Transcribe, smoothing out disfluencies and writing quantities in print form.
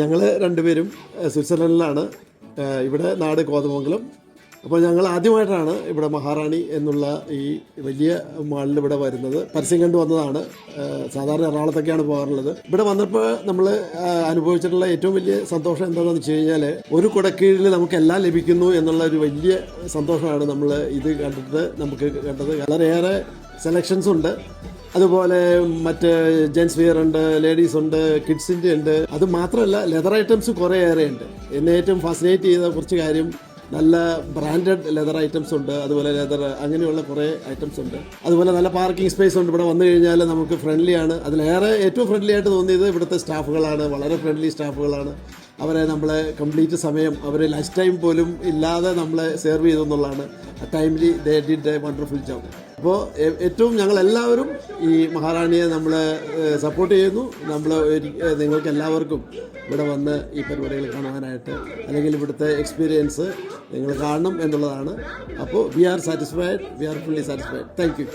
ഞങ്ങൾ രണ്ടുപേരും സ്വിറ്റ്സർലൻഡിലാണ്. ഇവിടെ നാട് കോതമംഗലം. അപ്പോൾ ഞങ്ങൾ ആദ്യമായിട്ടാണ് ഇവിടെ മഹാറാണി എന്നുള്ള ഈ വലിയ മാളിൽ ഇവിടെ വരുന്നത്. പരസ്യം കണ്ടു വന്നതാണ്. സാധാരണ എറണാകുളത്തൊക്കെയാണ് പോകാറുള്ളത്. ഇവിടെ വന്നപ്പോൾ നമ്മൾ അനുഭവിച്ചിട്ടുള്ള ഏറ്റവും വലിയ സന്തോഷം എന്താണെന്ന് വെച്ച് കഴിഞ്ഞാൽ, ഒരു കുടക്കീഴിൽ നമുക്ക് എല്ലാം ലഭിക്കുന്നു എന്നുള്ള ഒരു വലിയ സന്തോഷമാണ് നമ്മൾ ഇത് കണ്ടിട്ട് നമുക്ക് കണ്ടത്. വളരെയേറെ സെലക്ഷൻസ് ഉണ്ട്. അതുപോലെ മറ്റ് ജെൻസ് വെയർ ഉണ്ട്, ലേഡീസ് ഉണ്ട്, കിഡ്സിൻ്റെ ഉണ്ട്. അത് മാത്രമല്ല ലെതർ ഐറ്റംസ് കുറേ ഏറെ ഉണ്ട്. എന്നെ ഏറ്റവും ഫാസിനേറ്റ് ചെയ്ത കുറച്ച് കാര്യം, നല്ല ബ്രാൻഡഡ് ലെതർ ഐറ്റംസ് ഉണ്ട്. അതുപോലെ ലെതർ അങ്ങനെയുള്ള കുറേ ഐറ്റംസ് ഉണ്ട്. അതുപോലെ നല്ല പാർക്കിംഗ് സ്പേസ് ഉണ്ട്. ഇവിടെ വന്നു കഴിഞ്ഞാൽ നമുക്ക് ഫ്രണ്ട്ലിയാണ്. അതിലേറെ ഏറ്റവും ഫ്രണ്ട്ലി ആയിട്ട് തോന്നിയത് ഇവിടുത്തെ സ്റ്റാഫുകളാണ്. വളരെ ഫ്രണ്ട്ലി സ്റ്റാഫുകളാണ്. അവരെ നമ്മളെ കംപ്ലീറ്റ് സമയം, അവർ ലഞ്ച് ടൈം പോലും ഇല്ലാതെ നമ്മളെ സെർവ് ചെയ്തു എന്നുള്ളതാണ്. Timely they did A wonderful job. അപ്പോൾ ഏറ്റവും ഞങ്ങളെല്ലാവരും ഈ മഹാറാണിയെ നമ്മൾ സപ്പോർട്ട് ചെയ്യുന്നു. നിങ്ങൾക്ക് എല്ലാവർക്കും ഇവിടെ വന്ന് ഈ പരിപാടികൾ കാണാനായിട്ട്, അല്ലെങ്കിൽ ഇവിടുത്തെ എക്സ്പീരിയൻസ് നിങ്ങൾ കാണണം എന്നുള്ളതാണ്. അപ്പോൾ we are satisfied, we are fully satisfied. Thank U.